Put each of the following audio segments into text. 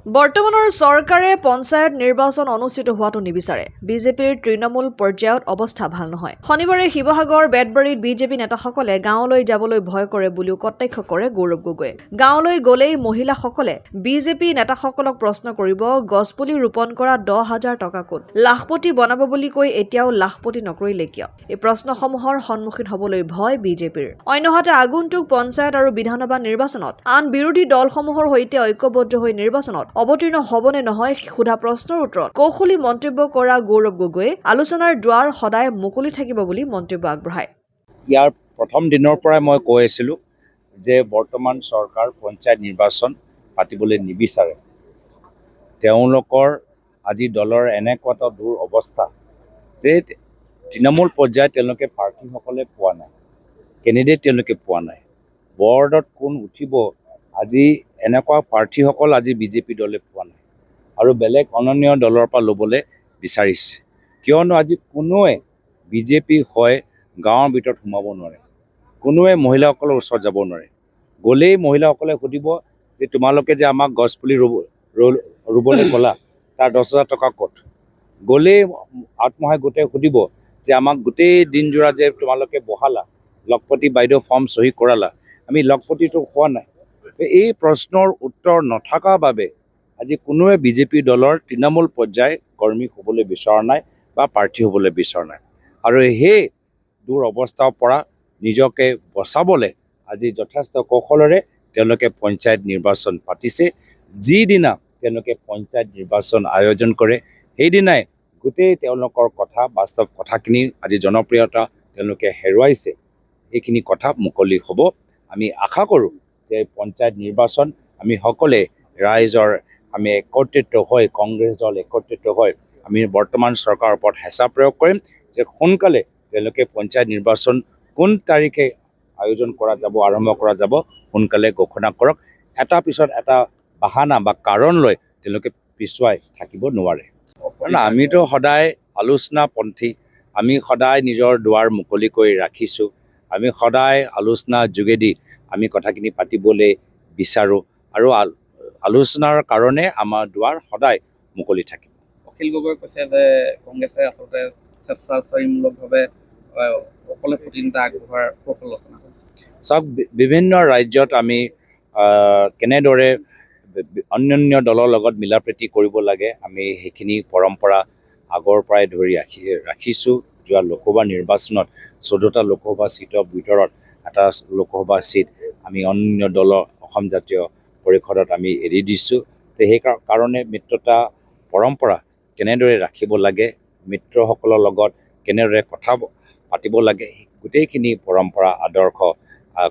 বৰ্তমানৰ চৰকাৰে পঞ্চায়ত নিৰ্বাচন অনুষ্ঠিত হোৱাটো নিবিচাৰে। বিজেপিৰ তৃণমূল পৰ্যায়ত অৱস্থা ভাল নহয়। শনিবাৰে শিৱসাগৰ বেতবাৰীত বিজেপি নেতাসকলে গাঁৱলৈ যাবলৈ ভয় কৰে বুলিও কটাক্ষ কৰে গৌৰৱ গগৈয়ে। গাঁৱলৈ গ'লেই মহিলাসকলে বিজেপি নেতাসকলক প্ৰশ্ন কৰিব, গছপুলি ৰোপণ কৰা 10,000 টকা ক'ত? লাখপতি বনাব বুলি কৈ এতিয়াও লাখপতি নকৰিলে কিয়? এই প্ৰশ্নসমূহৰ সন্মুখীন হ'বলৈ ভয় বিজেপিৰ। অন্যহাতে আগন্তুক পঞ্চায়ত আৰু বিধানসভা নিৰ্বাচনত আন বিৰোধী দলসমূহৰ সৈতে ঐক্যবদ্ধ হৈ নিৰ্বাচনত অৱতীৰ্ণ হ'বনে নহয় সোধা প্ৰশ্নৰ উত্তৰত কৌশলী মন্তব্য কৰা গৌৰৱ গগৈয়ে আলোচনাৰ দুৱাৰ সদায় মুকলি থাকিব বুলি মন্তব্য আগবঢ়ায়। ইয়াৰ প্ৰথম দিনৰ পৰাই মই কৈ আছিলোঁ যে বৰ্তমান চৰকাৰ পঞ্চায়ত নিৰ্বাচন পাতিবলৈ নিবিচাৰে। তেওঁলোকৰ আজি দলৰ এনেকুৱা এটা অৱস্থা যে তৃণমূল পৰ্যায়ত তেওঁলোকে প্ৰাৰ্থীসকলে পোৱা নাই, কেণ্ডিডেট তেওঁলোকে পোৱা নাই। বৰ্ডত কোন উঠিব আজি এনেকুৱা প্ৰাৰ্থীসকল আজি বিজেপি দলে পোৱা নাই আৰু বেলেগ অনন্য দলৰ পৰা ল'বলৈ বিচাৰিছে। কিয়নো আজি কোনোৱে বিজেপি হয় গাঁৱৰ ভিতৰত সোমাব নোৱাৰে, কোনোৱে মহিলাসকলৰ ওচৰত যাব নোৱাৰে। গ'লেই মহিলাসকলে সুধিব যে তোমালোকে যে আমাক গছপুলি ৰুবলৈ ক'লা তাৰ 10,000 টকা ক'ত? গ'লেই আত্মসহায়ক গোটে সুধিব যে আমাক গোটেই দিনজোৰা যে তোমালোকে বহালা, লখপতি বাইদেউ ফৰ্ম চহী কৰালা, আমি লখপতিটো পোৱা নাই। এই প্ৰশ্নৰ উত্তৰ নথকাৰ বাবে আজি কোনোৱে বিজেপি দলৰ তৃণমূল পৰ্যায় কৰ্মী হ'বলৈ বিচৰা নাই বা প্ৰাৰ্থী হ'বলৈ বিচৰা নাই। আৰু সেই অৱস্থাৰ পৰা নিজকে বচাবলৈ আজি যথেষ্ট কৌশলেৰে তেওঁলোকে পঞ্চায়ত নিৰ্বাচন পাতিছে। যিদিনা তেওঁলোকে পঞ্চায়ত নিৰ্বাচন আয়োজন কৰে সেইদিনাই গোটেই তেওঁলোকৰ কথা বাস্তৱ কথাখিনি আজি জনপ্ৰিয়তা তেওঁলোকে হেৰুৱাইছে, এইখিনি কথা মুকলি হ'ব। আমি আশা কৰোঁ যে পঞ্চায়ত নিৰ্বাচন আমি সকলোৱে ৰাইজৰ আমি একত্ৰিত হৈ কংগ্ৰেছ দল একত্ৰিত হৈ আমি বৰ্তমান চৰকাৰৰ ওপৰত হেঁচা প্ৰয়োগ কৰিম যে সোনকালে তেওঁলোকে পঞ্চায়ত নিৰ্বাচন কোন তাৰিখে আয়োজন কৰা যাব, আৰম্ভ কৰা যাব, সোনকালে ঘোষণা কৰক। এটা পিছত এটা বাহানা বা কাৰণ লৈ তেওঁলোকে পিছুৱাই থাকিব নোৱাৰে। আমিতো সদায় আলোচনাপন্থী, আমি সদায় নিজৰ দুৱাৰ মুকলি কৰি ৰাখিছোঁ। আমি সদায় আলোচনাৰ যোগেদি আমি কথাখিনি পাতিবলৈ বিচাৰোঁ আৰু আলোচনাৰ কাৰণে আমাৰ দুৱাৰ সদায় মুকলি থাকিব। অখিল গগৈয়ে কৈছে যে কংগ্ৰেছে আচলতে স্বেচ্ছাচাৰীমূলকভাৱে অকলে প্ৰতিনিধিত্ব আগবঢ়োৱাৰ কৌশলতা কৰিছে। চাওক, বিভিন্ন ৰাজ্যত আমি কেনেদৰে অন্যান্য দলৰ লগত মিলা প্ৰীতি কৰিব লাগে আমি সেইখিনি পৰম্পৰা আগৰ পৰাই ধৰি ৰাখিছোঁ। যোৱা লোকসভা নিৰ্বাচনত 14টা লোকসভা ছিটৰ ভিতৰত এটা লোকসভা ছিট আমি অন্য দলৰ অসম জাতীয় পৰিষদত আমি এৰি দিছোঁ। তো সেই কাৰণে মিত্ৰতা পৰম্পৰা কেনেদৰে ৰাখিব লাগে, মিত্ৰসকলৰ লগত কেনেদৰে কথা পাতিব লাগে, গোটেইখিনি পৰম্পৰা আদৰ্শ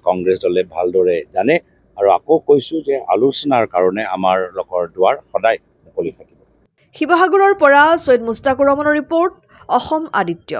কংগ্ৰেছ দলে ভালদৰে জানে। আৰু আকৌ কৈছোঁ যে আলোচনাৰ কাৰণে আমাৰ লগৰ দুৱাৰ সদায় মুকলি থাকিব। শিৱসাগৰৰ পৰা চৈয়দ মুস্তাকুৰ ৰহমানৰ ৰিপৰ্ট, অসম আদিত্য।